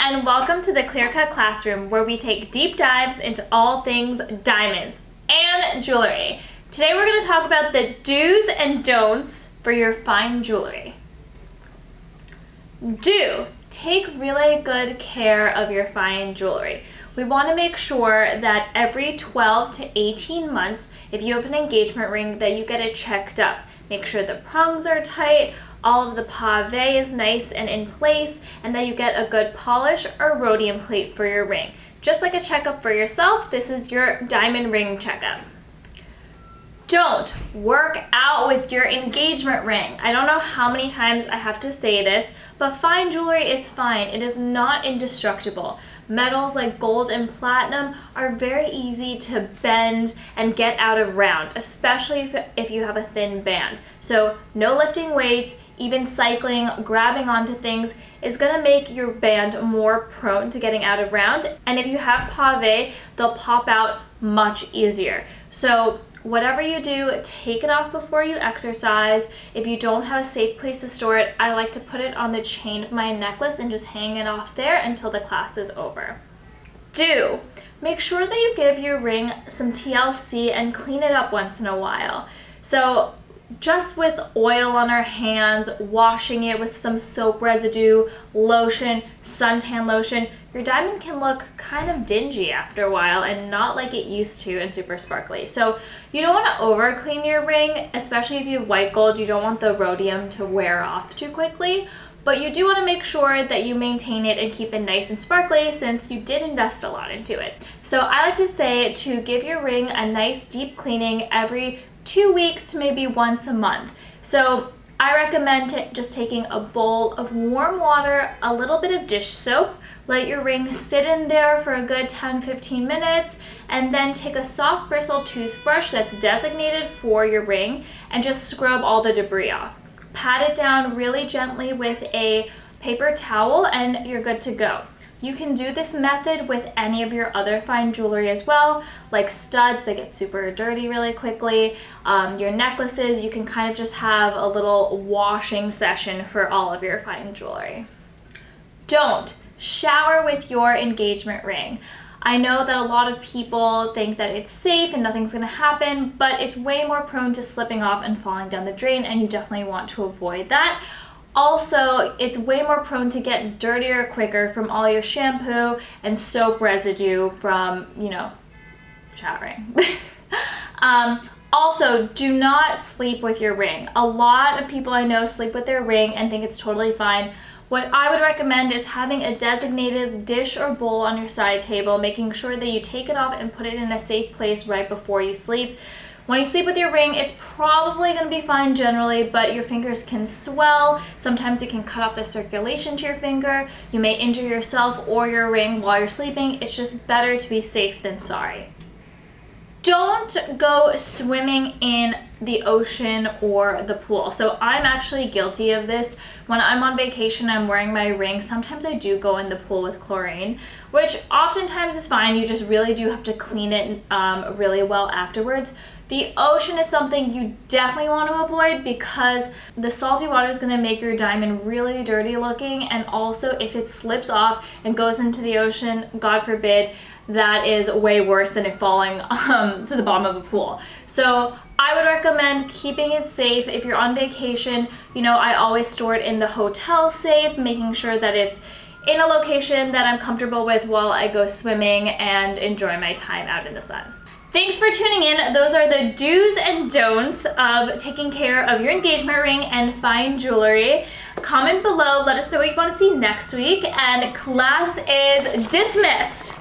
and welcome to the Clear Cut Classroom, where we take deep dives into all things diamonds and jewelry. Today we're going to talk about the do's and don'ts for your fine jewelry. Do. Take really good care of your fine jewelry. We want to make sure that every 12 to 18 months, if you have an engagement ring, that you get it checked up. Make sure the prongs are tight, all of the pave is nice and in place, and that you get a good polish or rhodium plate for your ring. Just like a checkup for yourself, this is your diamond ring checkup. Don't work out with your engagement ring. I don't know how many times I have to say this, but fine jewelry is fine. It is not indestructible. Metals like gold and platinum are very easy to bend and get out of round, especially if you have a thin band. So no lifting weights, even cycling, grabbing onto things is gonna make your band more prone to getting out of round. And if you have pave, they'll pop out much easier. So whatever you do, take it off before you exercise. If you don't have a safe place to store it, I like to put it on the chain of my necklace and just hang it off there until the class is over. Do. Make sure that you give your ring some TLC and clean it up once in a while. So just with oil on our hands, washing it with some soap residue, lotion, suntan lotion, your diamond can look kind of dingy after a while and not like it used to and super sparkly. So you don't want to over clean your ring, especially if you have white gold. You don't want the rhodium to wear off too quickly, but you do want to make sure that you maintain it and keep it nice and sparkly since you did invest a lot into it. So I like to say to give your ring a nice deep cleaning every 2 weeks to maybe once a month. So I recommend just taking a bowl of warm water, a little bit of dish soap, let your ring sit in there for a good 10-15 minutes, and then take a soft bristle toothbrush that's designated for your ring and just scrub all the debris off. Pat it down really gently with a paper towel and you're good to go. You can do this method with any of your other fine jewelry as well, like studs that get super dirty really quickly. Your necklaces, you can kind of just have a little washing session for all of your fine jewelry. Don't shower with your engagement ring. I know that a lot of people think that it's safe and nothing's gonna happen, but it's way more prone to slipping off and falling down the drain, and you definitely want to avoid that. Also, it's way more prone to get dirtier quicker from all your shampoo and soap residue from, showering. Also, do not sleep with your ring. A lot of people I know sleep with their ring and think it's totally fine. What I would recommend is having a designated dish or bowl on your side table, making sure that you take it off and put it in a safe place right before you sleep. When you sleep with your ring, it's probably going to be fine generally, but your fingers can swell. Sometimes it can cut off the circulation to your finger. You may injure yourself or your ring while you're sleeping. It's just better to be safe than sorry. Don't go swimming in the ocean or the pool. So I'm actually guilty of this. When I'm on vacation, I'm wearing my ring. Sometimes I do go in the pool with chlorine, which oftentimes is fine. You just really do have to clean it really well afterwards. The ocean is something you definitely want to avoid because the salty water is going to make your diamond really dirty looking, and also if it slips off and goes into the ocean, God forbid, that is way worse than it falling to the bottom of a pool. So I would recommend keeping it safe. If you're on vacation, I always store it in the hotel safe, making sure that it's in a location that I'm comfortable with while I go swimming and enjoy my time out in the sun. Thanks for tuning in. Those are the do's and don'ts of taking care of your engagement ring and fine jewelry. Comment below, let us know what you want to see next week, and class is dismissed.